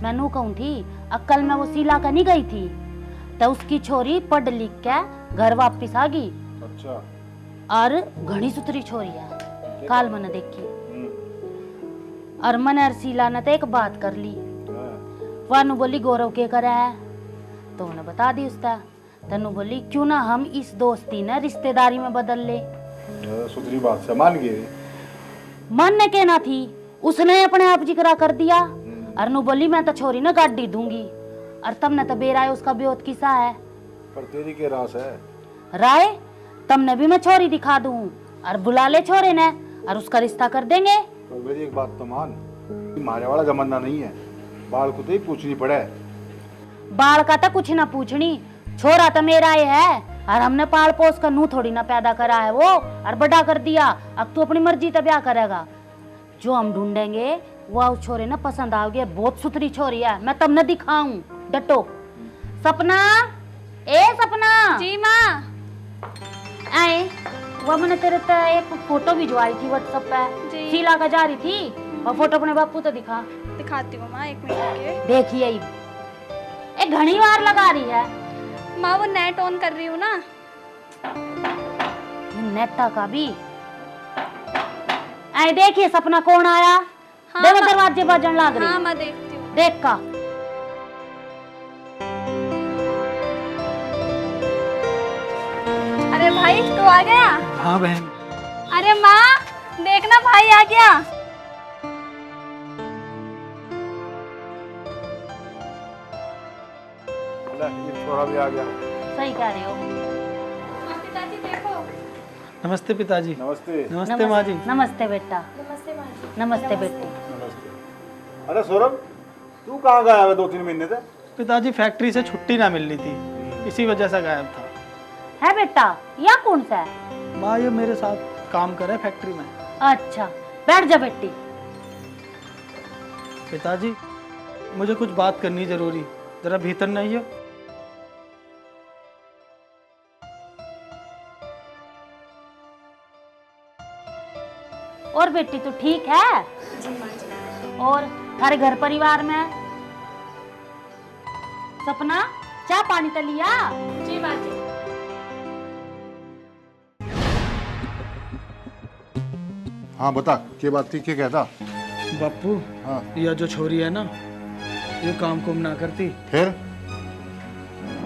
मैं नू कहूँ थी अक्कल में वो शीला का नहीं गई थी तो उसकी छोरी पढ़ लिख के घर वापिस आ गई। अच्छा। और घनी सुथरी छोरी है, काल मैंने देखी। और मैंने और शीला ने तो एक बात कर ली। वानू बोली गौरव के करे है तो उन्हें बता दी उसका। तनु बोली क्यों ना हम इस दोस्ती ने रिश्तेदारी में बदल ले। सुथरी बात से मान गए। मन ने कहना थी उसने अपने आप जिक्रा कर दिया। अरनू बोली मैं तो छोरी ना गाड़ी दूंगी। और तमने तो बेराय उसका बेहोत किसा है। पर तेरी के रास है राय तमने भी मैं छोरी दिखा दूं और बुला ले छोरे ने और उसका रिश्ता कर देंगे। तो मेरी एक बात तो मान, मारे वाला जमाना नहीं है, बाल को तो ही पूछनी पड़े। बाल का तो कुछ ना पूछनी, छोरा तो मेरा ही है और हमने पाल पोस कर नू थोड़ी ना पैदा करा है वो और बड़ा कर दिया। अब तू अपनी मर्जी से ब्याह करेगा। जो हम ढूंढेंगे वो उस छोरे ना पसंद आओगे। बहुत सुथरी छोरी है, मैं तब न दिखाऊं। डटो। सपना, ए सपना। जी माँ। आए वो मैंने तेरे ते एक फोटो भिजवाई थी व्हाट्सएप पे, शीला का जा रही थी। और फोटो अपने बापू तो दिखाती हूँ माँ, 1 मिनट के। देखिए एक घनी बार लगा रही है माँ, वो नेट ऑन कर रही हूँ ना। नेटा का भी आए। देखिए सपना कौन आया। हाँ, देखो दरवाजे बजन लाग रही। हाँ मैं देखती हूँ। देख का अरे भाई तू आ गया। हाँ बहन। अरे माँ देखना भाई आ गया। ये छोरा भी आ गया। सही कह रहे हो। पिताजी देखो। नमस्ते पिताजी। नमस्ते। नमस्ते माँ जी। नमस्ते बेटा। नमस्ते माँ जी। नमस्ते बेटी। नमस्ते। अरे सौरभ, तू कहाँ गया है 2-3 महीने से? पिताजी फैक्ट्री से छुट्टी ना मिल रही थी, इसी वजह से गायब था। है बेटा, या कौन सा है? माँ ये मेरे साथ काम करे फैक्ट्री में। अच्छा बैठ जा बेटी। पिताजी मुझे कुछ बात करनी जरूरी, जरा भीतर नहीं हो? और बेटी तू ठीक है? और थारे घर परिवार में? सपना चाय पानी तो लिया? जी माँ जी। हाँ बता, क्या बात थी, क्या कहता? बापू हाँ। यह जो छोरी है ना, ये काम कुम ना करती, फिर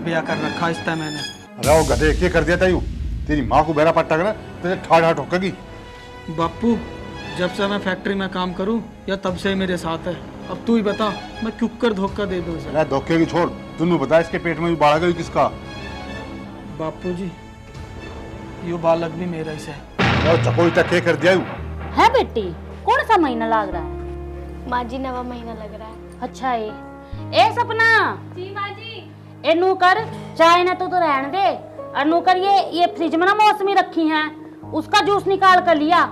ब्याह कर रखा इसका मैंने। अरे वो गधे क्या कर दिया था? यू तेरी माँ को बेरा पट्टा करा तुझे ठाड़ ठोकेगी। बापू जब से मैं फैक्ट्री में काम करूं या तब से मेरे साथ है। अब तू ही बता मैं क्यों कर धोखा दे दूं उसे? अरे धोखे की छोड़, तूने बता इसके पेट में भी बाढ़ गई किसका? बापू जी यो बालक भी मेरा ही है। और चकोई तक क्या कर दिया? यू है बेटी, कौन सा महीना लग रहा है? माँ जी 9वां महीना लग रहा है। अच्छा ए सपना। जी माँ जी। ए नूकर चाय ना तो रहने दे। और नूकर ये फ्रिज में ना मौसमी रखी हैं, उसका जूस निकाल कर लिया।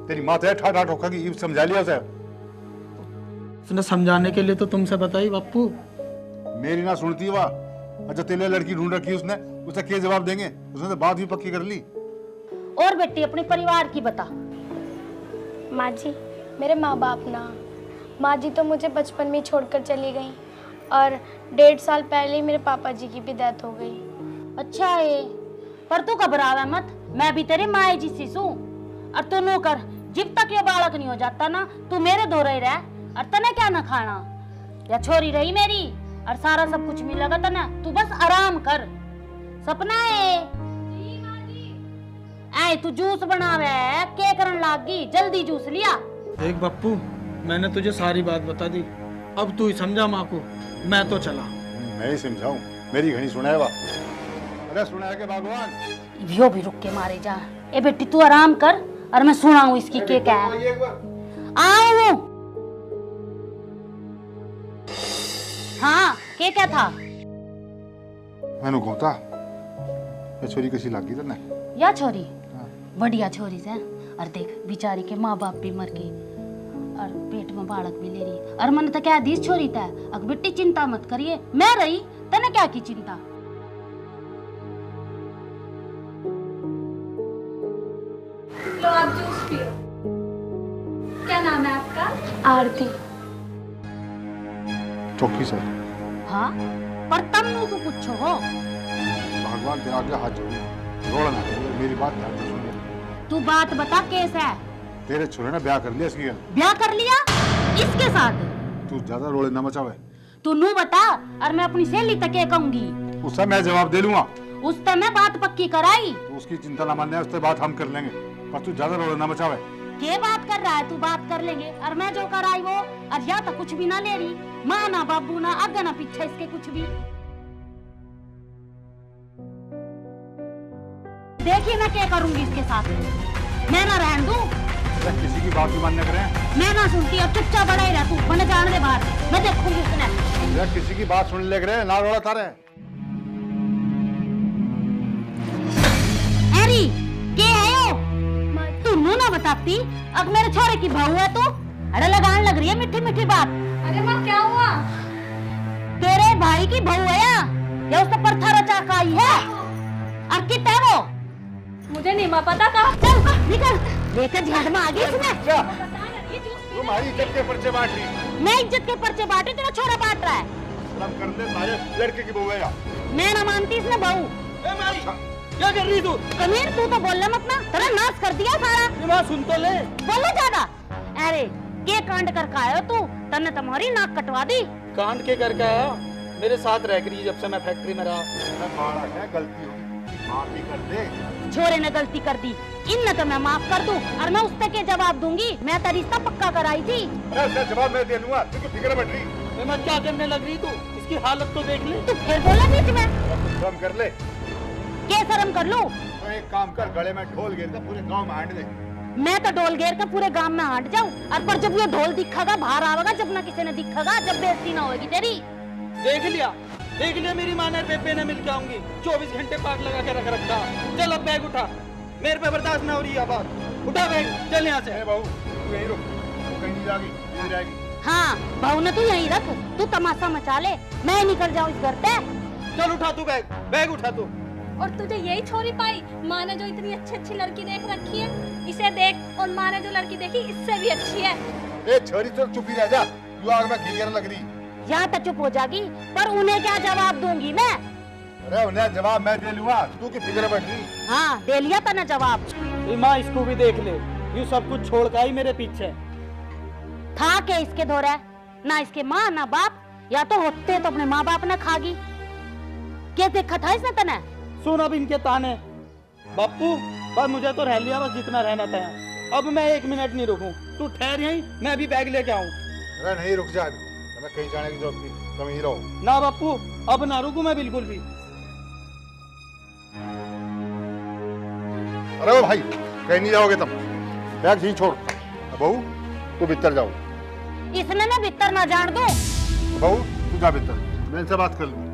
तेरी माँ तो ठाड़ ठोकेगी, ये समझा लिया उसे। उसने समझाने के लिए तो तुमसे बताई बापू। मेरी ना सुनती वह। अच्छा तेरे लिए लड़की ढूंढ रखी उसने, उसे क्या जवाब देंगे? उसने तो बात भी पक्की कर ली। और बेटी अपने परिवार की बता। माँ जी मेरे माँ बाप ना, माँ जी तो मुझे बचपन में ही छोड़कर चली गई और 1.5 साल पहले ही मेरे पापा जी की भी डेथ हो गई। अच्छा पर तू घबरावा मत, मैं भी तेरी माँ जी सी हूँ। और तू नो कर, जब तक ये बालक नहीं हो जाता ना तू मेरे दो रह रहा। और तने क्या ना खाना या छोरी रही मेरी और सारा सब कुछ मिलेगा तना, तू बस आराम कर। सपना आए तू जूस बनावे के करन लागी, जल्दी जूस लिया। देख बापू मैंने तुझे सारी बात बता दी, अब तू ही समझा माँ को। मैं तो चला। मैं ही समझाऊं, मेरी घनी सुनाए वा। अरे सुनाया के भगवान। यो भी रुक के मारे जा। ए बेटी तू आराम कर और मैं सुनाऊं इसकी के क्या है। आओ हाँ के क्या था? मैंने कहता ये छोरी कैसी लगी तने? या छोरी बढ़िया छोरी से। और देख बेचारी के माँ बाप भी मर गए और पेट में बालक भी ले रही। और मैंने तो क्या दी छोरी था, अग बेटी चिंता मत करिए, मैं रही तने क्या की चिंता। लो आप जूस पियो। क्या नाम है आपका? आरती। चौकी से हाँ पर तम नु को पूछो हो। भगवान तेरा आगे हाथ जोड़े, रोड़ा ना करे, मेरी बात ध्यान से सुन ले। तू बात बता कैसा है? तेरे छोरे ने ब्याह कर लिया इसकी। ब्याह कर लिया इसके साथ? तू ज्यादा रोड़े ना मचावे। तू नू बता और मैं अपनी सहेली तक ये कहूंगी। उससे मैं जवाब दे लूंगा। उस तक मैं बात पक्की कराई। तो उसकी चिंता ना मानने, उससे बात हम कर लेंगे, पर तू ज्यादा रोड़े ना मचावे। के बात कर रहा है तू? बात कर लेंगे और मैं जो कराई वो और या तो कुछ भी ना ले रही, माँ ना बाबू ना आगे ना पीछे इसके कुछ भी। देखिए मैं क्या करूंगी इसके साथ। मैं ना रहने दूं। किसी की बात नहीं मानने करें। मैं ना सुनती और चुपचाप बड़ा ही रह तू। मैंने जाने दे बाहर, मैं देखूंगी उसने। किसी की बात सुन ले करे ना रोड़ा तारे। अरे के है यो? तू नू ना बताती अब मेरे छोरे की बहू है तू। अरे लगान लग रही है मीठी मीठी बात। अरे माँ क्या हुआ? तेरे भाई की बहू है या उसका परथा रचा का आई है? और कितना है वो? मुझे नहीं माँ पता था। चल निकल, लेकर झाड़ में आ गई इसमें। तुम्हारी इज्जत के पर्चे बांट रही। मैं इज्जत के पर्चे बांटे, तेरा छोरा बांट रहा है। शर्म कर ले, सारे लड़के की बहू है यार। मैं ना मानती इसने बहू। क्या कर रही तू? कमीर तू तो बोलना मत ना, तेरा नाश कर दिया सारा। माँ सुन तो ले। बोलो ज्यादा। अरे के कांड कर का आयो तू? तन्ने तुम्हारी नाक कटवा दी। कांड के करके आया? मेरे साथ रह रही जब से मैं फैक्ट्री में रहा। मारा है, गलती होगी, माफी कर दे। छोरे ने गलती कर दी, इन तो मैं माफ कर दूं और मैं उससे के जवाब दूंगी। मैं तो रिश्ता पक्का कराई थी। अरे उसका जवाब मैं दे लूंगा, तुझको फिक्र मत रही। मैं क्या करने लग रही तू? इसकी हालत तो देख ले। तू फिर बोला बीच में। शर्म कर ले। क्या शर्म कर लूं? तो एक काम कर, गले में ढोल गिर कर पूरे गांव में हांड दे। मैं तो ढोल घेर कर पूरे गांव में हांट जाऊं और पर जब ये ढोल दिखेगा बाहर आवेगा, जब ना किसी ने दिखेगा, जब बेइज्जती ना होगी तेरी। देख लिया मेरी माँ ने बेबे ने मिल के आऊंगी। 24 घंटे पाक लगा के रख रखा। चल अब बैग उठा, मेरे पे बर्दाश्त ना हो रही है बात। उठा बैग, चल यहाँ से। बहू तू यहीं रुक, तू कहीं नहीं जाएगी, यहीं रहेगी। हाँ बहू ने तू यहीं रख, तू तमाशा मचा ले, मैं निकल जाऊं इस घर से। चल उठा तू बैग उठा तू। और तुझे यही छोरी पाई? माँ ने जो इतनी अच्छी अच्छी लड़की देख रखी है, इसे देख, और माँ ने जो लड़की देखी इससे भी अच्छी है। ए छोरी तो चुप ही रह जा, तू आग में घी गिरने लग रही। यहाँ तक चुप हो जागी, पर उन्हें क्या जवाब दूंगी मैं? अरे उन्हें जवाब मैं दे लूंगा, तू की फिक्र मत रही। हाँ दे लिया था ना जवाब। माँ इसको भी देख ले, यू सब कुछ छोड़ के आई मेरे पीछे। था क्या इसके धोरा? ना इसके माँ ना बाप, या तो होते तो अपने माँ बाप ने खागी। क्या देखा था इसने तने? सुन अब इनके ताने। बापू बस मुझे तो रह लिया, बस जितना रहना था। अब मैं 1 मिनट नहीं रुकूं, तू ठहर यहीं, मैं अभी बैग लेके आऊं। अरे नहीं रुक जा, हमें कहीं जाने की जरूरत नहीं, तुम यहीं रहो। ना बापू अब ना रुकूं मैं बिल्कुल भी। अरे ओ भाई कहीं नहीं जाओगे तुम, बैग यहीं छोड़। बहू तू भीतर जाओ। इसने मैं भीतर ना जान दो। बहू तू जा भीतर, मैं इनसे बात कर लूँ।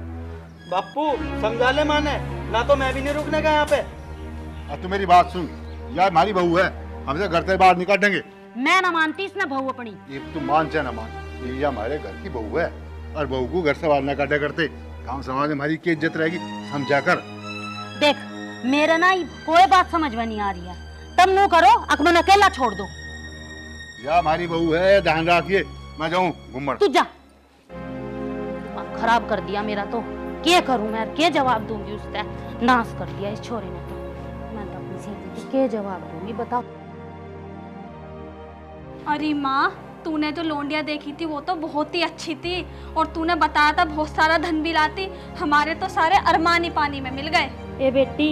बापू समझा ले माने, ना तो मैं भी नहीं रुकने का यहाँ पे। अब तू मेरी बात सुन, यार हमारी बहू है, हमसे घर से बाहर निकाल देंगे। मैं ना मानती इसने बहू अपनी। ये तू मान चाहे ना मान, ये हमारे घर की बहू है, और बहू को घर से बाहर न काटा करते, गाँव समाज में हमारी क्या इज्जत रहेगी, समझा कर। देख मेरे ना कोई बात समझ में नहीं आ रही है, तुम नो करो, अकमन अकेला छोड़ दो। या हमारी बहू है, ध्यान रखिए, मैं जाऊँ घूमर। तू जा। खराब कर दिया मेरा तो, क्या करूं मैं, क्या जवाब दूंगी उससे? नाश कर दिया इस छोरे ने तो। मैं तो अपनी सीधी को क्या जवाब दूंगी बताओ? अरे माँ, तूने जो लोंडिया देखी थी वो तो बहुत ही अच्छी थी, और तूने बताया था बहुत सारा धन भी लाती। हमारे तो सारे अरमान ही पानी में मिल गए। ए बेटी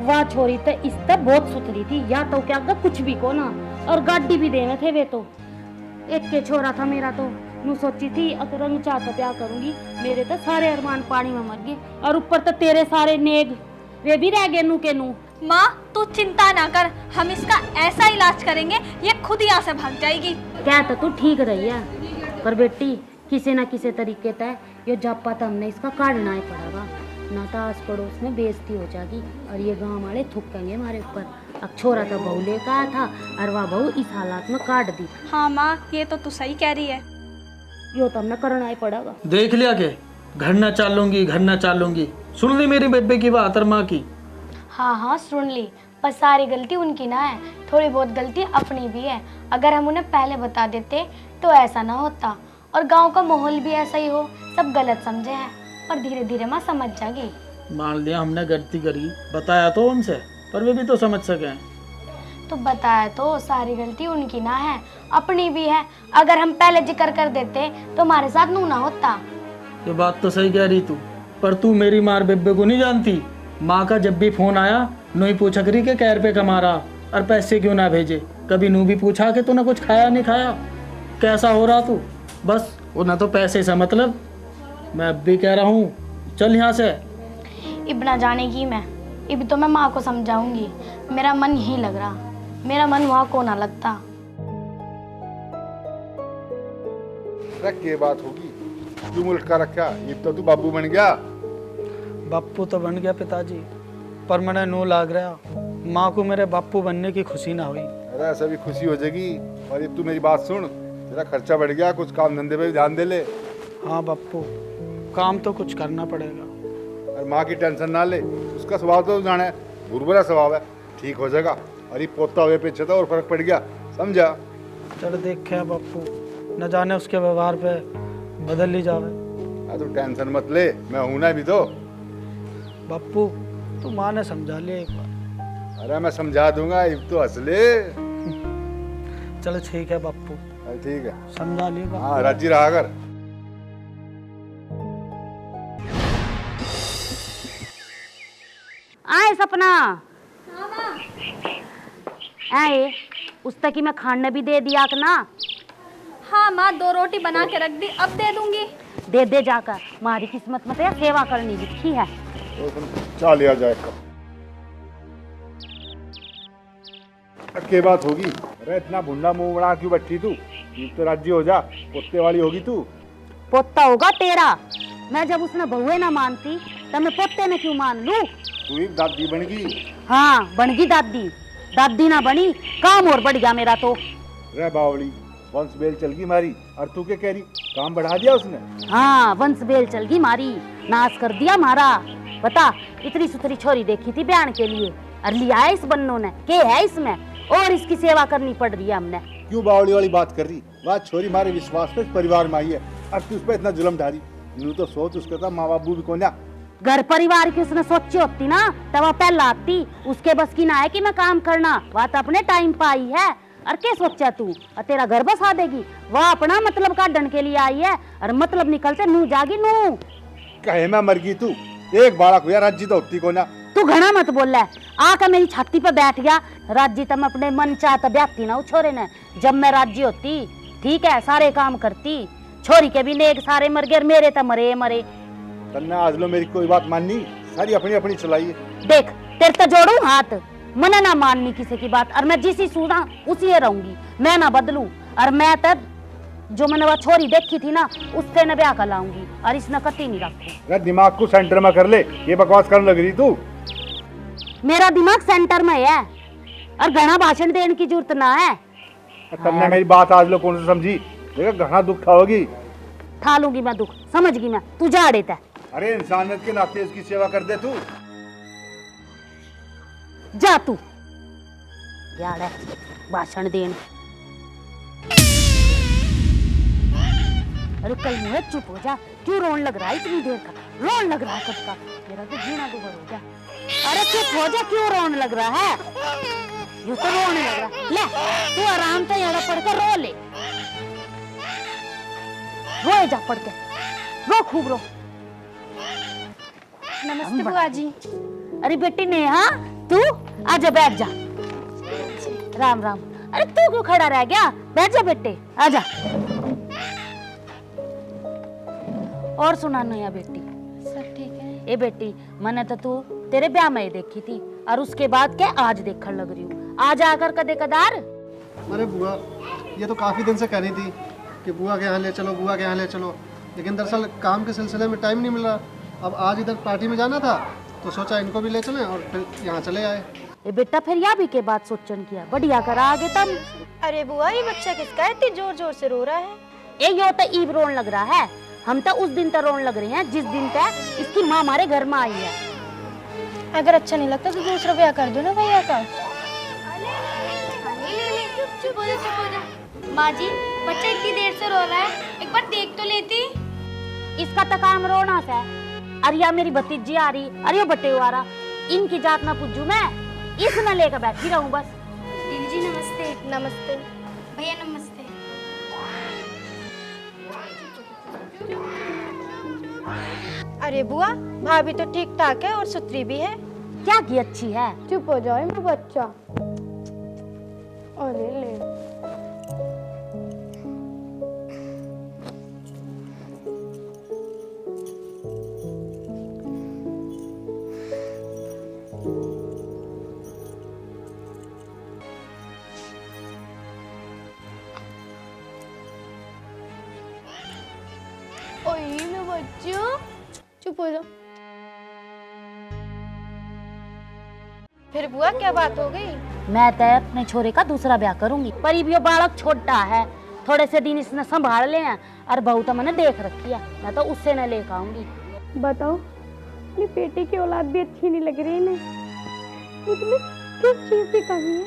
वाह छोरी तो इस तक बहुत सुथरी थी, या तो क्या कुछ भी को ना, और गाड़ी भी देने थे वे तो। एक के छोरा था मेरा तो, मैं सोची थी अगर रंग चाहता ब्याह करूंगी, मेरे तो सारे अरमान पानी में मर गए, और ऊपर तो तेरे सारे नेग वे भी रह गए नू के नू। माँ तू चिंता ना कर, हम इसका ऐसा इलाज करेंगे ये खुद यहाँ से भाग जाएगी। क्या तो तू ठीक रही है, पर बेटी किसी ना किसी तरीके तय ये जापा तो हमने इसका काटना ही पड़ेगा, ना तो आस पड़ोस में बेइज्जती हो जाएगी और ये गांव वाले थूकेंगे हमारे ऊपर। अब छोरा तो बहू लेकर आया था और वह बहू इस हालात में काट दी। हाँ माँ ये तो तू सही कह रही है। यो तो हमने करना ही पड़ेगा। देख लिया के घर ना चालूंगी। सुन ली मेरी बेबे की बात और माँ की। हाँ हाँ सुन ली, पर सारी गलती उनकी ना है, थोड़ी बहुत गलती अपनी भी है। अगर हम उन्हें पहले बता देते तो ऐसा ना होता। और गांव का माहौल भी ऐसा ही हो, सब गलत समझे हैं और धीरे धीरे माँ समझ जाएगी। मान लिया हमने गलती करी, बताया तो उनसे, पर वे भी तो समझ सके। तो बताया तो सारी गलती उनकी ना है, अपनी भी है। अगर हम पहले जिक्र कर देते तो हमारे साथ नू ना होता। ये बात तो सही कह रही तू, पर तू मेरी मार बेबे को नहीं जानती। माँ का जब भी फोन आया नू ही पूछा करी कि कै रुपये कमा रहा और पैसे क्यों ना भेजे। कभी नू भी पूछा कि तूने कुछ खाया नहीं खाया, कैसा हो रहा तू। बस उन्हें तो पैसे से मतलब। मैं अब भी कह रहा हूँ चल यहाँ से। इब ना जाने की मैं, इब तो मैं माँ को समझाऊंगी। मेरा मन यहीं लग रहा, मेरा मन वहाँ को ना लगता। ये बात होगी, क्यों मुल्क का रखा, ये तो तू बाबू बन गया। बापू तो बन गया पिताजी, पर मैंने नू लाग रहा माँ को मेरे बापू बनने की खुशी ना हुई। अरे ऐसा भी खुशी हो जाएगी। और ये तू मेरी बात सुन, तेरा खर्चा बढ़ गया, कुछ काम धंधे पे भी ध्यान दे ले। हाँ बापू, काम तो कुछ करना पड़ेगा। और माँ की टेंशन ना ले, उसका स्वभाव तो जाना है, बुरबुरा स्वभाव है, ठीक हो जाएगा। अरे पोता हुए पीछे था और फर्क पड़ गया, समझा। चल देखे बापू, न जाने उसके व्यवहार पे बदल ही जावे। तू टेंशन मत ले, मैं हूं ना भी तो। बापू तू माँ ने समझा लिया एक बार। अरे मैं समझा दूंगा, इब तो हंस ले। चलो ठीक है बापू, अरे ठीक है, समझा लिया बापू। हाँ राजी रहा कर। आए सपना। आए, उस तक ही मैं खाने भी दे दिया कि ना। हाँ माँ, 2 रोटी बना के रख दी, अब दे दूंगी। दे दे जाकर, हमारी किस्मत में तो सेवा करनी लिखी है। तो तुम चा लिया जाएगा। के बात होगी। अरे इतना भुंडा मुंह बना क्यों बैठी तू, ये तो राज्य हो जा, पोते वाली होगी तू। पोता होगा तेरा। मैं जब उसने बहुए ना मानती तब मैं पोते में क्यों मान लूं। तू एक दादी बन गई। हाँ बन गई दादी, दादी ना बनी, काम और बढ़ गया मेरा तो। रे बावली, वंश बेल चल गई मारी, और तू क्या कह रही, काम बढ़ा दिया उसने। हाँ वंश बेल चल गई मारी, नाश कर दिया मारा। बता, इतनी सुथरी छोरी देखी थी बयान के लिए, और लिया है इस बन्नों ने, के है इसमें, और इसकी सेवा करनी पड़ रही है हमने। क्यों बावली वाली बात कर रही, बात छोरी मारे विश्वास पे परिवार में आई है, और तू उस पर इतना जुल्म ढारी। यूं तो सोच उसके था माँ बाबू भी कौन है। घर परिवार की उसने सोची होती ना तब वह पहला आती। उसके बस की ना है कि मैं काम करना, वह तो अपने टाइम पर आई है। और क्या सोचा तू, और तेरा घर बसा देगी। वह अपना मतलब काटने के लिए आई है, और मतलब निकलते नू जागी नू। कहे मैं मर गई तू, एक बाड़ा को यार राज्य तो होती को ना। तू घना मत बोल रहा है, आकर मेरी छाती पे बैठ गया। राज्य तब मैं अपने मन चाहता ब्याती ना छोरे ने। जब मैं राज्य होती ठीक है सारे काम करती, छोरी के भी नेक सारे मर गए, मेरे तो मरे मरे। तन्ने आज लो मेरी कोई बात माननी, सारी अपनी अपनी चलाई। देख तेरे तो जोड़ू हाथ, मना ना माननी किसी की बात, और मैं जिसी सूझा उसी रहूंगी, मैं ना बदलूं। और मैं तब जो मैंने वह छोरी देखी थी ना, उससे न ब्याह कर लाऊंगी, और इसने कति नहीं रखू। दिमाग को सेंटर में कर ले, ये बकवास करने लग रही तू। मेरा दिमाग सेंटर में है, और घना भाषण देने की जरूरत ना है। तन्ने मेरी बात आज लो कौन सी समझी, देखा घना दुख खाओगी। ठा लूंगी मैं दुख, समझ गई मैं, तू जा देता। अरे इंसानियत के नाते इसकी सेवा कर दे तू। जा तू यार है भाषण देन। अरे कल मुझे चुप हो जा, क्यों रोन लग रहा है इतनी देर का, रोन लग रहा है कब का, मेरा तो जीना दुबर हो जा। अरे चुप हो जा, क्यों रोन लग रहा है, यूं तो रोने लग रहा है। ले तू आराम से यहाँ पढ़ के रो ले, रोए जा पढ़ के, रो खूब रो। नमस्ते बुआ जी। अरे बेटी नेहा, तू आजा बैठ जा। राम राम। अरे तू क्यों खड़ा रह गया, बैठ जा बेटे, आजा। और सुना नया बेटी। सब ठीक है। ए बेटी, मैंने तो तू तेरे ब्याह में ही देखी थी, और उसके बाद क्या आज देखने लग रही हूँ, आज आकर कदे कदार। अरे बुआ, ये तो काफ़ी दिन से कह रही थी कि बुआ के यहाँ ले चलो, बुआ के यहाँ ले चलो, लेकिन दरअसल काम के सिलसिले में टाइम नहीं मिल रहा। अब आज इधर पार्टी में जाना था तो सोचा इनको भी ले चलें, और फिर यहाँ चले आए। ए बेटा, फिर यह भी के बात सोचन किया, बढ़िया करा आगे तब। अरे बुआ, ये बच्चा किसका है, इतनी जोर जोर से रो रहा है। ए यो तो ईब रोन लग रहा है, हम तो उस दिन तो रोन लग रहे हैं जिस दिन तक इसकी माँ हमारे घर में आई है। अगर अच्छा नहीं लगता तो दूसरा ब्याह कर दो ना भैया का। माँ जी, बच्चा इतनी देर से रो रहा है, एक बार देख तो लेती। इसका तो काम रोना है। अरे या मेरी भतीजी आ रही, अरे बटे आ रहा, इनकी जात ना पूछू मैं, इस न लेकर बैठी रहूं बस। दीदी जी नमस्ते। नमस्ते भैया नमस्ते। अरे बुआ, भाभी तो ठीक ठाक है और सुथरी भी है। क्या की अच्छी है। चुप हो जाओ मेरा बच्चा। अरे ले ओए मेरा बच्चा, चुप हो जाओ। फिर बुआ क्या बात हो गई? मैं तो अपने छोरे का दूसरा ब्याह करूंगी, पर ये बालक छोटा है, थोड़े से दिन इसने संभाल ले हैं, और बहू तो मैंने देख रखी है, मैं तो उससे न लेकर आऊंगी। बताओ, मेरी बेटी की औलाद भी अच्छी नहीं लग रही इन्हें, इसमें किस चीज की कमी है?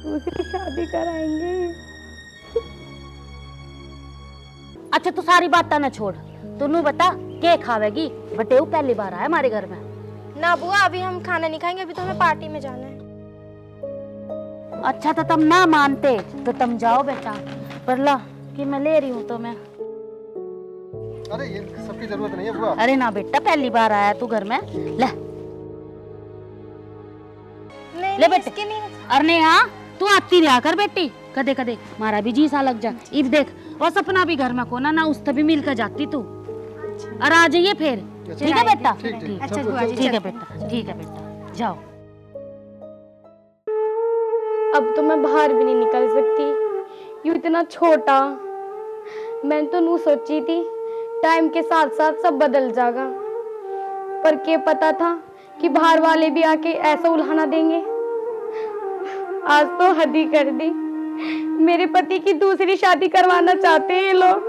दूसरी शादी कराएंगे। अच्छा तू सारी बात न छोड़, तू बता क्या खावेगी? बटेऊ पहली बार आया हमारे घर में। ना बुआ, अभी हम खाना नहीं खाएंगे, अभी तो हमें पार्टी में जाना है। अच्छा तो तुम ना मानते तो तुम जाओ बेटा, पर ला कि मैं ले रही हूँ तो मैं। अरे ये सबकी जरूरत नहीं है बुआ। अरे ना बेटा, पहली बार आया तू घर में, ले नहीं ले नहीं, बेटे। इसकी नहीं। अरे हाँ तू आती रहा कर बेटी, कदे कदे मारा भी जी सा लग जा। इब देख वो सपना भी घर में कोना ना, उससे भी मिलकर जाती तू। और आ जाइए फिर, ठीक है बेटा? अच्छा बुआ जी, ठीक है बेटा, ठीक है बेटा, जाओ। अब तो मैं बाहर भी नहीं निकल सकती, यूं इतना छोटा। मैं तो नू सोची थी टाइम के साथ साथ सब बदल जाएगा, पर क्या पता था कि बाहर वाले भी आके ऐसा उल्हाना देंगे। आज तो हद ही कर दी, मेरे पति की दूसरी शादी करवाना चाहते हैं ये लोग।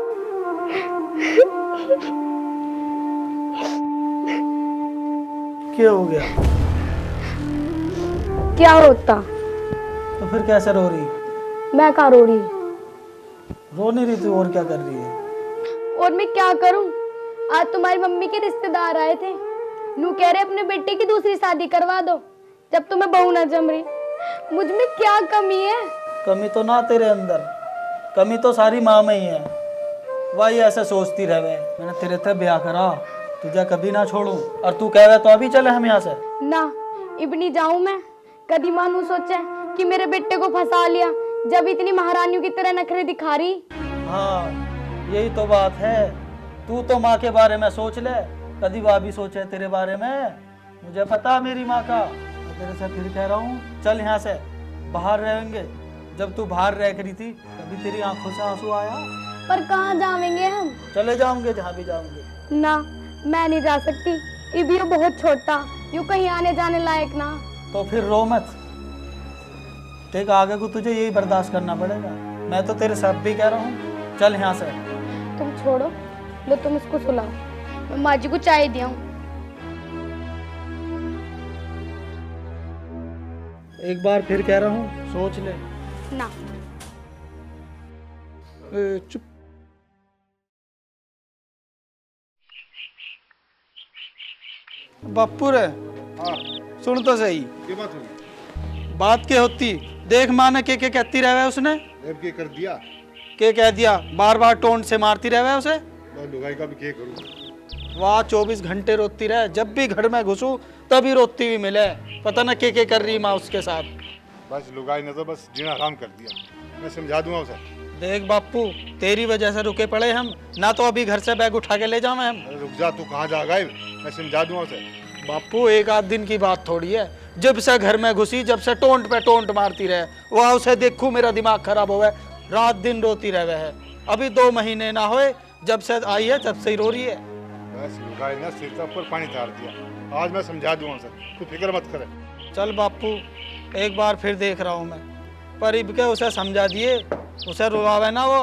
क्या हो गया? क्या होता? तो फिर कैसे रो रही? मैं कहाँ रो रही? रो नहीं रही तू, और क्या कर रही है? और मैं क्या करूं? आज तुम्हारी मम्मी के रिश्तेदार आए थे, नू कह रहे अपने बेटे की दूसरी शादी करवा दो, जब तुम्हें बहू ना जम रही। मुझ में क्या कमी है? कमी तो ना तेरे अंदर, कमी तो सारी माँ में ही है। वही ऐसे सोचती रहे, मैंने तेरे से ब्याह करा, तुझे कभी ना छोड़ूं, और तू कह रहा तो अभी चले हम यहाँ से। ना इबनी जाऊं मैं, कदी मानू सोचे कि मेरे बेटे को फंसा लिया, जब इतनी महारानियों की तरह नखरे दिखा रही। हाँ यही तो बात है, तू तो माँ के बारे में सोच ले, कभी वह भी सोचे तेरे बारे में। मुझे पता है मेरी माँ का, मैं तेरे से फिर कह रहा हूँ चल यहाँ से, बाहर रहेंगे। जब तू बाहर रह करी थी कभी तेरी आंखों से आंसू आया? पर कहाँ जाएंगे हम? चले जाओगे जहाँ भी जाओगे। ना मैं नहीं जा सकती, इबी बहुत छोटा, यूं कहीं आने जाने लायक ना। तो फिर रो मत, देख आगे को तुझे यही बर्दाश्त करना पड़ेगा। मैं तो तेरे साथ भी कह रहा हूँ, चल यहाँ से। तुम छोड़ो, लो तुम इसको सुलाओ, मैं माँ जी को चाय दिया हूँ। एक बार फिर कह रहा हूँ, सोच ले। ना चुप। बापू रे, हाँ सुन तो सही, ये बात होगी। बात क्या होती? देख माँ ने के कहती रहे उसने, अब के कर दिया, के कह दिया, बार बार टोन से मारती रहे उसे। और लुगाई का भी क्या करूँ? वहाँ 24 घंटे रोती रहे, जब भी घर में घुसूं तभी रोती हुई मिले। पता ना के कर रही माँ उसके साथ। बस लुगाई ने तो बस जीना आराम कर दिया, मैं समझा दूंगा उसे। देख बापू, तेरी वजह से रुके पड़े हम, ना तो अभी घर से बैग उठा के ले जाऊं हम। अरे रुक जा, तू कहाँ जा गए? मैं समझा दूंगा उसे। बापू एक आध दिन की बात थोड़ी है, जब से घर में घुसी, जब से टोंट पे टोंट मारती रहे, वहाँ उसे देखूं मेरा दिमाग खराब हो गया, रात दिन रोती रहे है। अभी 2 महीने ना होए जब से आई है, तब से ही रो रही है। बस लुगाई ने सिर से ऊपर पानी तार दिया, आज मैं समझा दूंगा उसे, तू फिक्र मत करे। चल बापू, एक बार फिर देख रहा हूँ मैं, पर इब के उसे समझा दिए, उसे रुलावे ना वो।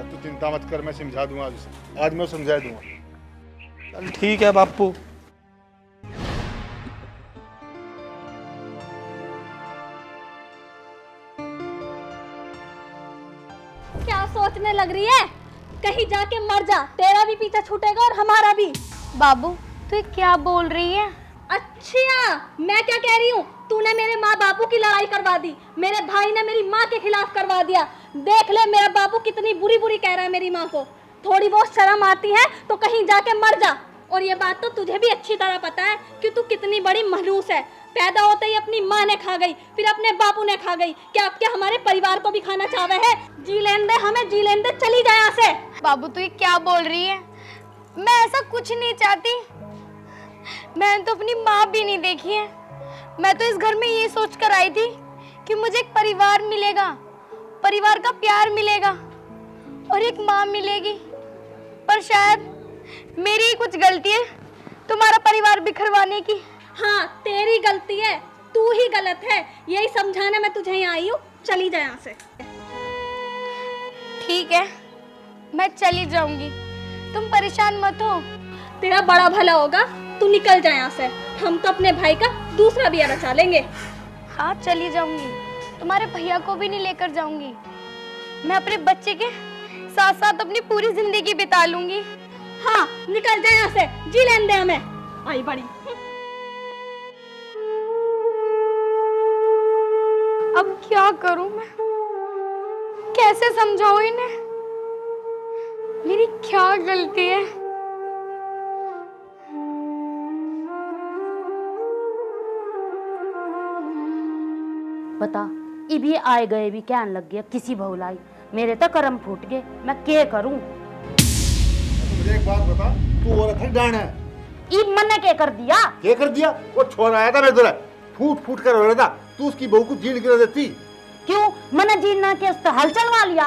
तू चिंता मत कर, मैं समझा दूंगा आज उसे, आज मैं समझा दूंगा। चल ठीक है बापू। क्या करने लग रही है? कहीं जाके मर जा, तेरा भी पीछा छूटेगा और हमारा भी। बाबू तू ये क्या बोल रही है? अच्छा, मैं क्या कह रही हूँ? तूने मेरे माँ बापू की लड़ाई करवा दी, मेरे भाई ने मेरी माँ के खिलाफ करवा दिया। देख ले मेरा बापू कितनी बुरी बुरी कह रहा है मेरी माँ को। थोड़ी बहुत शर्म आती है तो कहीं जाके मर जा। और ये बात तो तुझे भी अच्छी तरह पता है कि तू कितनी बड़ी मनहूस है। पैदा होते ही अपनी माँ ने खा गई, फिर अपने बापू ने खा गई। क्या अब क्या हमारे परिवार को भी खाना चाहवे है? जी लेने दे, हमें जी लेने दे, चली जाए यहाँ से। बाबू तू ये क्या बोल रही है? मैं ऐसा कुछ नहीं चाहती। मैंने तो अपनी माँ भी नहीं देखी है। मैं तो इस घर में ये सोच कर आई थी कि मुझे एक परिवार मिलेगा, परिवार का प्यार मिलेगा और एक माँ मिलेगी। पर शायद मेरी ही कुछ गलती है तुम्हारा परिवार बिखरवाने की। हाँ, तेरी गलती है, तू ही गलत है। यही समझाने मैं तुझे यहाँ आई हूँ। चली जाए यहाँ से। ठीक है, मैं चली जाऊंगी, तुम परेशान मत हो। तेरा बड़ा भला होगा, तू निकल जाए यहाँ से। हम तो अपने भाई का दूसरा भी रचा लेंगे। हाँ चली जाऊंगी, तुम्हारे भैया को भी नहीं लेकर जाऊंगी। मैं अपने बच्चे के साथ साथ अपनी पूरी जिंदगी बिता लूंगी। हाँ, निकल जाए यहाँ से, जी लेने दे हमें। आई बड़ी। अब क्या करूं मैं? कैसे समझाऊं इन्हें? मेरी क्या गलती है? बता, ये भी आए गए भी कहन लग गया किसी बहुलाई। मेरे तो कर्म फूट गए, मैं क्या करूं? मुझे एक बात बता, तू औरत है डांड है? ई मन ने क्या कर दिया? क्या कर दिया? वो छोरा आया था मेरे तरह, फूट फूट कर रो रहा था। तू उसकी बहू को जीने गिरा देती। क्यों मन जीना के उसका हल चलवा लिया?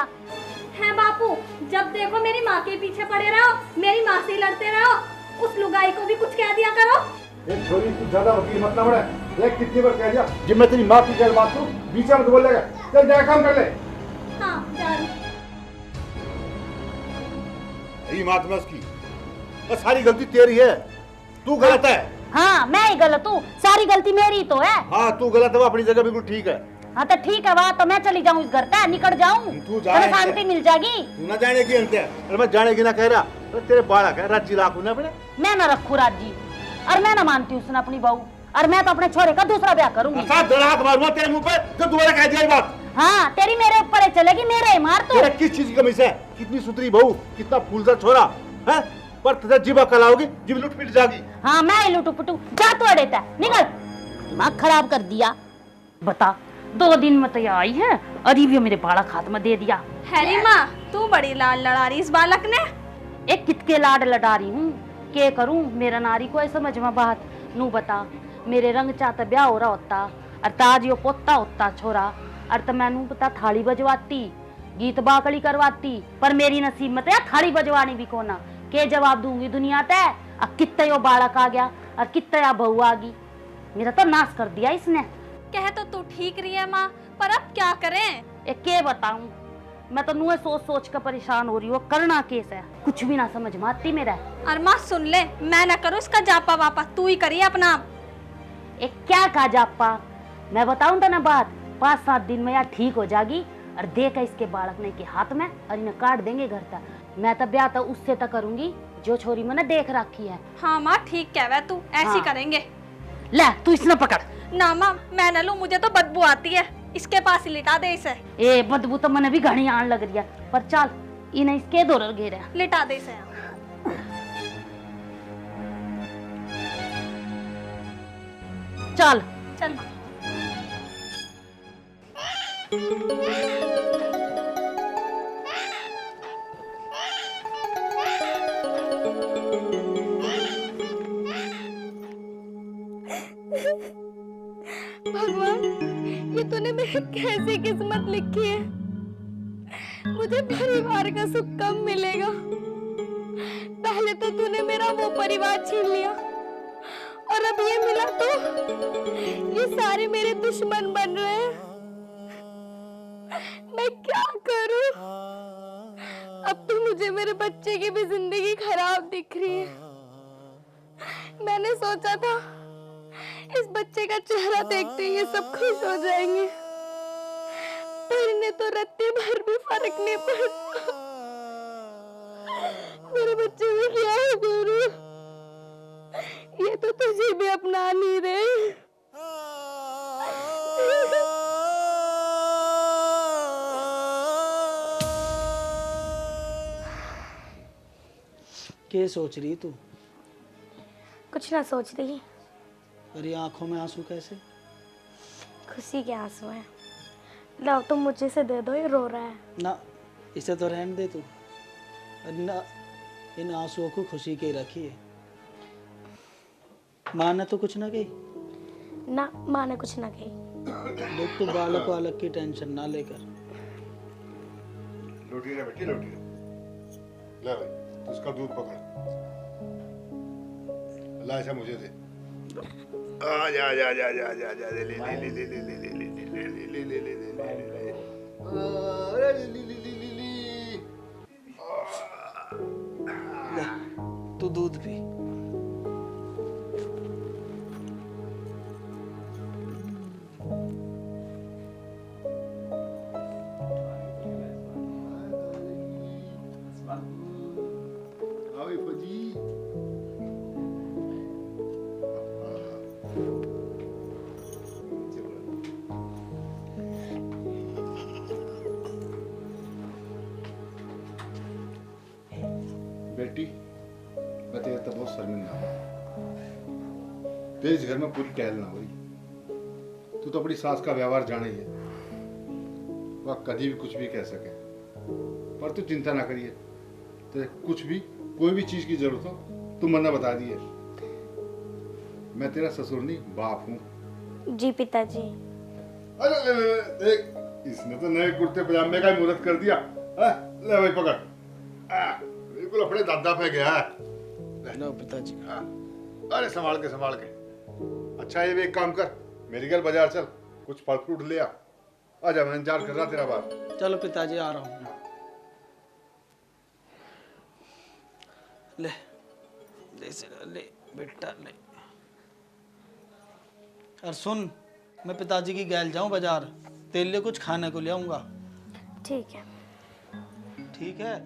है बापू, जब देखो मेरी माँ के पीछे पड़े रहो, मेरी माँ से लड़ते रहो। उस लुगाई को भी कुछ कह दिया करो। एक छोरी तू ज्यादा वकील मत ना बना। देख कितनी बार कह दिया, जब मैं तेरी माँ की गल बात करूं बीच में तो बोलेगा। चल जा काम कर ले। हाँ, जा रही। यही बात है उसकी, बस सारी गलती तेरी है, तू गलत है। हाँ, मैं ही गलत हूँ, सारी गलती मेरी तो है। हाँ तू गलत है, वो अपनी जगह बिल्कुल ठीक है। हाँ तो ठीक है, वहाँ तो मैं चली जाऊँ इस घर से, निकल जाऊँ, तू जा, तुम्हें शांति मिल जाएगी। तू ना जाने की अंत है। अरे मैं जाने की ना कह रहा, तो तेरे बालक है राज्य लाखों ने अपने। मैं ना रखू राजी, और मैं ना मानती उसने अपनी बहू, और मैं तो अपने छोरे का दूसरा ब्याह करूंगी। दड़ाक मारूंगा तेरे मुंह पे जो दोबारा कह दिया ये बात। हाँ, तेरी मेरे ऊपर ही चलेगी, मेरे ही मार तू। तेरा किस चीज की कमी है? कितनी सुतरी बहू, कितना फूलदार छोरा है, पर तुझे जीवा कलाओगी, जीव लुट पिट जागी। हाँ, मैं ही लुटू पुटू, जा तू अड़ेता, निकल। दिमाग खराब कर दिया। बता, 2 दिन में तो आई है और ये भी मेरे बाड़ा खात में दे दिया। हैरी माँ, तू बड़ी लाल लड़ा रही इस बालक ने। एक कितके लाड लड़ा रही हूँ, क्या करूँ? मेरा नारी को ऐसा समझ में बात नू बता। मेरे रंग चाहता ब्याह हो रहा होता, और ताज यो पोता होता छोरा, और तो मैनू पता थाली बजवाती, गीत बाकड़ी करवाती, पर मेरी नसीब में तो यार थाली बजवानी भी कोना। के जवाब दूंगी दुनिया ते? अब कितना यो बालक आ गया और कितना या बहू आ गई, मेरा तो नाश कर दिया इसने। कह तो तू ठीक रही है माँ, पर अब क्या करें? एक के बताऊं, मैं तो नुए सोच सोच कर परेशान हो रही हूँ। करना केस है, कुछ भी ना समझ में आती मेरा। और माँ सुन ले, मैं ना करूँ इसका जापा वापा, तू ही करिए अपना। एक क्या का जापा? मैं बताऊं तो ना बात, 5-7 दिन में यार ठीक हो जाएगी, और देखा इसके बालक ने के हाथ में, और इन्हें काट देंगे घर तक। मैं तो ब्याह तो उससे तक करूंगी जो छोरी मैंने देख रखी है। हाँ माँ, ठीक कहवे तू, ऐसी हाँ। करेंगे। ले तू इसने पकड़। ना माँ, मैं न लूं, मुझे तो बदबू आती है। इसके पास ही लिटा दे इसे। ए बदबू तो मैंने भी घनी आन लग रही है, पर चल इन्हें इसके दौर घेरे। लिटा दे इसे। चल चल माँ। भगवान, ये तूने मेरी कैसी किस्मत लिखी है? मुझे परिवार का सुख कब मिलेगा? पहले तो तूने मेरा वो परिवार छीन लिया, और अब ये मिला तो ये सारे मेरे दुश्मन बन रहे हैं। मैं क्या करूं? अब तो मुझे मेरे बच्चे की भी जिंदगी खराब दिख रही है। मैंने सोचा था इस बच्चे का चेहरा देखते ही ये सब खुश हो जाएंगे, पर इन्हें तो रत्ते भर भी फर्क नहीं पड़ता। क्या सोच रही तू? कुछ ना सोच रही, अरे आंखों में आंसू कैसे? खुशी के आंसू हैं। लाओ तुम मुझे से दे दो, ये रो रहा है। ना, इसे तो रहने दे तू। अरे ना, इन आंसुओं को खुशी के रखी है। माँ ने तो कुछ ना कही? ना, माँ ने कुछ ना कही। देख तू बालक वालक की टेंशन ना लेकर। लोटी रे बेटी, लोटी रे। ले भाई, तू उसका दूध पकड़। ला ऐसा मुझे दे। आ जा जा जा जा जा जा ले ले ले ले ले ले ले ले ले ले ले ले ले ले। अरे ले ले ले ले ले। ले, तू दूध पी। आओ फजी। बेटी, मैं तेरे तो बहुत शर्मिंदा हूँ। तेरे इस घर में पूरी टहल ना हुई। तू तो अपनी सास का व्यवहार जाने ही है। वह कभी भी कुछ भी कह सके, पर तू चिंता ना करिए। तेरे कुछ भी, कोई भी चीज की जरूरत हो तू मन्ना बता दिए। मैं तेरा ससुर नहीं, बाप हूँ। जी पिताजी। अरे ले, ले, ले, देख, इसने तो नए कुर्ते पजामे का मुहूर्त कर दिया। ले भाई पकड़। बिल्कुल अपने दादा पे गया है। लो पिताजी। अरे संभाल के संभाल के। अच्छा ये भी एक काम कर, मेरी घर बाजार चल, कुछ फल फ्रूट ले आ। आजा, मैं इंतजार कर रहा तेरा बाप। चलो पिताजी, आ रहा हूँ। ले ले बेटा ले। और सुन, मैं पिताजी की गैल जाऊं बाजार, तेरे लिए कुछ खाने को ले आऊंगा। ठीक है। ठीक है।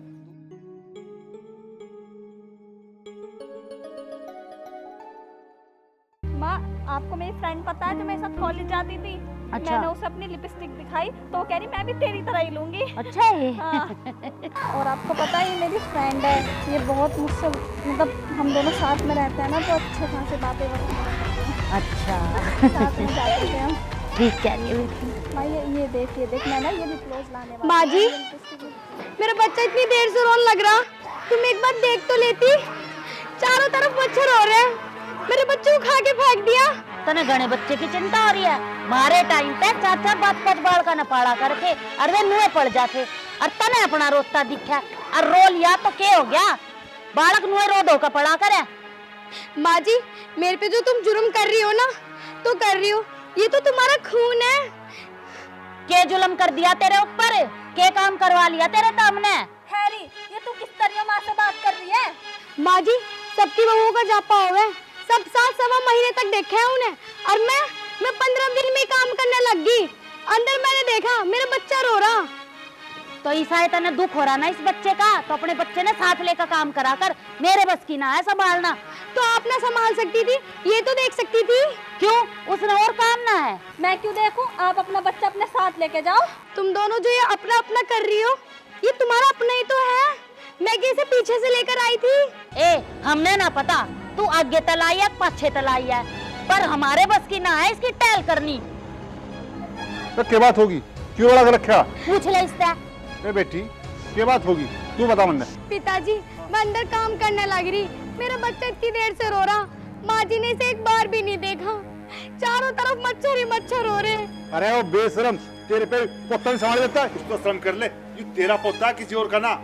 माँ, आपको मेरी फ्रेंड पता है जो मेरे साथ कॉलेज जाती थी? अच्छा। मैंने उसे अपनी लिपस्टिक दिखाई तो वो कह रही मैं भी तेरी तरह ही लूंगी। अच्छा है। हाँ। और आपको पता है ये मेरी फ्रेंड है, ये बहुत मुझसे मतलब हम दोनों साथ में रहते हैं ना, तो अच्छे खासे बातें करते हैं। अच्छा, साथ में जाते थे हम। ठीक कह रही है बेटी। माँ ये देख मैं ना ये लिपग्लॉस लाने वाली माँ जी, हूँ। मेरा बच्चा इतनी देर से रोने लग रहा, तुम एक बार देख तो लेती। चारों तरफ मच्छर हो रहे हैं, मेरे बच्चे को खा के फेंक दिया। तने घने बच्चे की चिंता हो रही है। मारे टाइम पे 4-4 5-5 बाल का न पाड़ा करके अरे मुँह पड़ जाते, और तने अपना रोता दिखा और रो लिया तो क्या हो गया? बालक मुँह रो दो का पड़ा करे। माँ जी, मेरे पे जो तुम जुर्म कर रही हो ना, तो कर रही हो, ये तो तुम्हारा खून है। के जुल्म कर दिया तेरे ऊपर? के काम करवा लिया तेरे सामने? हैरी, ये तू किस तरह माँ से बात कर रही है? माँ जी, सबकी बहुओं का जापा हुआ है, सब 7-7 महीने तक देखे हैं उन्हें, और मैं 15 दिन में काम करने लग गई। अंदर मैंने देखा मेरा बच्चा रो रहा। तो ईसाई तने दुख हो रहा ना इस बच्चे का, तो अपने बच्चे ने साथ लेकर काम करा कर। मेरे बस की ना है संभालना। तो आप ना संभाल सकती थी, ये तो देख सकती थी। क्यों? उसने और काम ना है? मैं क्यों देखूं? आप अपना बच्चा अपने साथ लेके जाओ। तुम दोनों जो ये अपना अपना कर रही हो, ये तुम्हारा अपना ही तो है। मैं कैसे पीछे से लेकर आई थी। ए, हमने ना पता तू आगे तलाई है पाछे तलाई है, पर हमारे बस की ना है इसकी टहल करनी। तो क्या बात होगी? क्यों बड़ा कर रखा? पूछ ले इससे। ए बेटी, क्या बात होगी? तू बता मुन्ने। पिताजी, मैं अंदर काम करने लग रही, मेरा बच्चा इतनी देर से रो रहा, माँ जी ने इसे एक बार भी नहीं देखा। चारों तरफ मच्छर ही मच्छर हो रहे। अरे वो बेशरम, तेरे पे पोता संभाल देता है, कुछ तो शर्म कर ले। ये तेरा पोता किसी और का ना।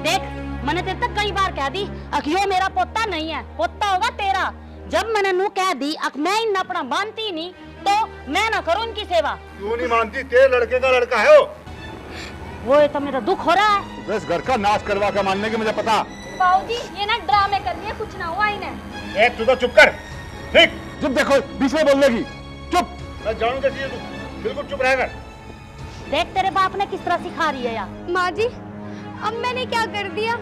देख, मैंने तेरे तक कई बार कह दी अखियो मेरा पोता नहीं है, पोता होगा तेरा। जब मैंने नू कह दी अख मैं इन अपना मानती नहीं, तो मैं ना करूं इनकी सेवा। तू नहीं मानती, तेरे लड़के का लड़का है वो तो मेरा दुख हो रहा है। बस घर का नाश करवा के मानने की मुझे पता। बाबूजी, ये ना ड्रामे कर रही है, कुछ ना हुआ इन्हें। ए तू तो चुप कर। ठीक, चुप। देखो बीच में बोलने की, चुप। मैं जानू कैसी है तू, बिल्कुल चुप रह कर। देख तेरे बाप ने किस तरह सिखा रही है यार। माँ जी, अब मैंने क्या कर दिया?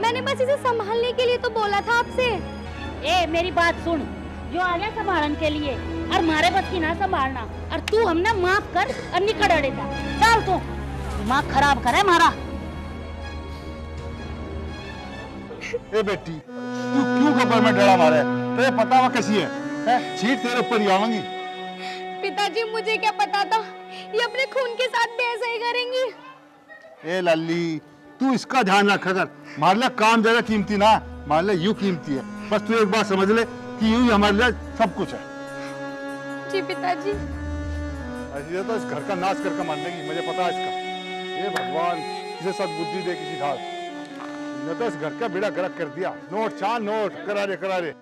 मैंने बस इसे संभालने के लिए तो बोला था आपसे। ए मेरी बात सुन, जो आ गया संभालन के लिए और मारे बस की ना संभालना, और तू हमने माफ कर और निकल अड़े था। चल तू दिमाग खराब करे हमारा। ए बेटी, तू क्यों कबर में डरा मारा है? तुझे पता हुआ कैसी है? सीट तेरे ऊपर ही आवेंगी। पिताजी मुझे क्या पता था ये अपने खून के साथ भी ऐसा ही करेंगी। ए लल्ली, तू इसका ध्यान रखा कर। हमारे लिए काम ज्यादा कीमती ना, हमारे लिए यूं कीमती है। बस तू एक बात समझ ले कि यूं ही हमारे लिए सब कुछ है। जी पिताजी। ऐसे तो इस घर का नाश करके मान लेगी, मुझे पता है इसका। ये भगवान इसे सद्बुद्धि दे किसी धार। ने तो इस घर का बेड़ा गर्क कर दिया। नोट चार नोट करा रे।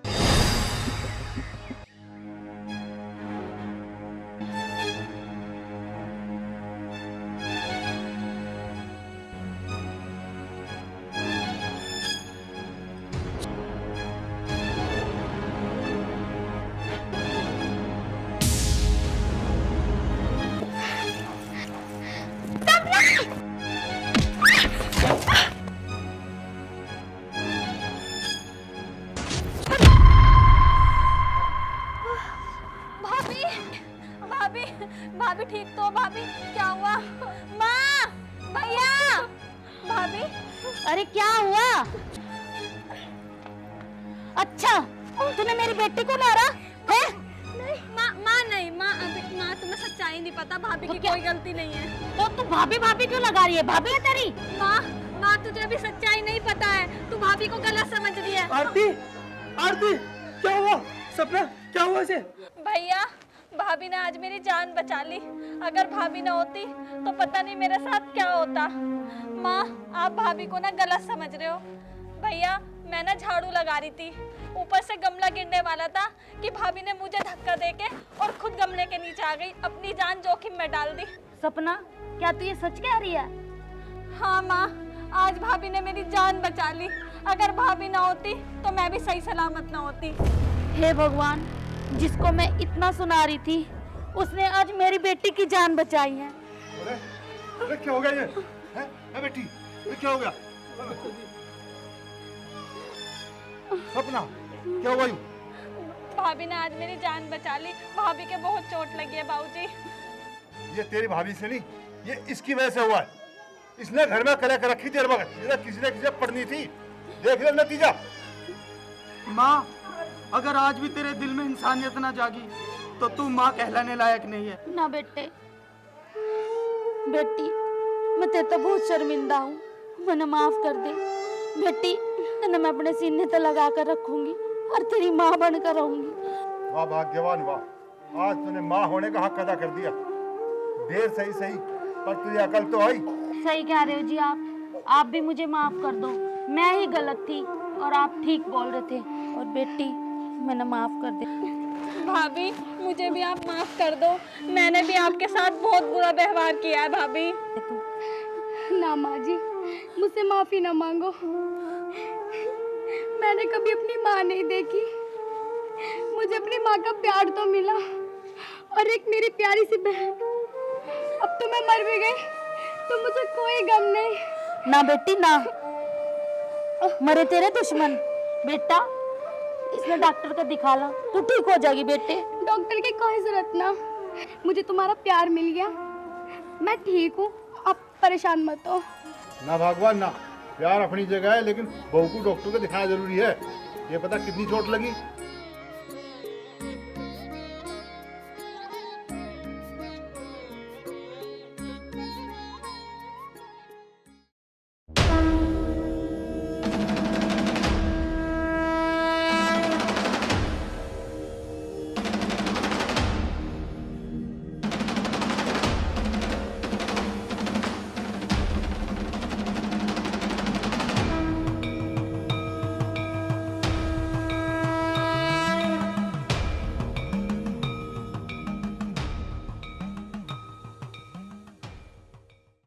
भाभी भाभी भाभी ठीक तो? भाभी क्या हुआ? माँ, भैया, भाभी। अरे क्या हुआ? अच्छा, तूने मेरी बेटी को मारा है? नहीं माँ नहीं माँ, अभी माँ तुम्हें सच्चाई नहीं पता, भाभी की कोई गलती नहीं है। तो तू भाभी भाभी क्यों लगा रही है? भाभी है तेरी? माँ तुझे अभी सच्चाई नहीं पता है, तू भाभी को गलत समझ रही है। आरती, आरती, क्या हुआ? सपना, क्या हुआ इसे? भैया, भाभी ने आज मेरी जान बचा ली। अगर भाभी ना होती तो पता नहीं मेरे साथ क्या होता। माँ, आप भाभी को ना गलत समझ रहे हो। भैया, मैं ना झाड़ू लगा रही थी, ऊपर से गमला गिरने वाला था कि भाभी ने मुझे धक्का देके और खुद गमले के नीचे आ गई, अपनी जान जोखिम में डाल दी। सपना, क्या तू ये सच कह रही है? हाँ माँ, आज भाभी ने मेरी जान बचा ली। अगर भाभी ना होती तो मैं भी सही सलामत ना होती। हे भगवान, जिसको मैं इतना सुना रही थी उसने आज मेरी बेटी की जान बचाई है। अरे क्या हो गया ये? है बेटी, ये क्या हो गया? सपना, क्या हुआ? भाभी ने आज मेरी जान बचा ली। भाभी के बहुत चोट लगी है बाबूजी। ये तेरी भाभी से नहीं, ये इसकी वजह से हुआ है। इसने घर में करा कर रखी थी किसी ने किसी पढ़नी थी। देख ले नतीजा। माँ, अगर आज भी तेरे दिल में इंसानियत ना जागी तो तू माँ कहलाने लायक नहीं है। ना बेटे, बेटी मैं तेरे तो बहुत शर्मिंदा हूँ, मैंने माफ कर दे। बेटी, तेने मैं अपने सीने पे लगा कर रखूंगी और तेरी माँ बनकर रहूंगी। वाह भाग्यवान वाह, आज तूने माँ होने का हक अदा कर दिया। देर सही पर तुझे अकल तो आई। सही कह रहे हो जी आप भी मुझे माफ कर दो। मैं ही गलत थी और आप ठीक बोल रहे थे। और बेटी, मैंने माफ कर दे। भाभी, मुझे भी आप माफ कर दो, मैंने भी आपके साथ बहुत बुरा व्यवहार किया है। भाभी ना माँ जी, मुझसे माफी ना मांगो। मैंने कभी अपनी माँ नहीं देखी। मुझे अपनी माँ का प्यार तो मिला और एक मेरी प्यारी सी बहन। अब तो मैं मर भी गई तो मुझे कोई गम नहीं। ना बेटी ना, मरे तेरे दुश्मन। बेटा, इसने डॉक्टर को दिखा ला, तू ठीक हो जाएगी बेटे। डॉक्टर की कोई जरूरत ना, मुझे तुम्हारा प्यार मिल गया, मैं ठीक हूँ। अब परेशान मत हो। ना भगवान ना, प्यार अपनी जगह है, लेकिन बहू को डॉक्टर को दिखाना जरूरी है। ये पता कितनी चोट लगी,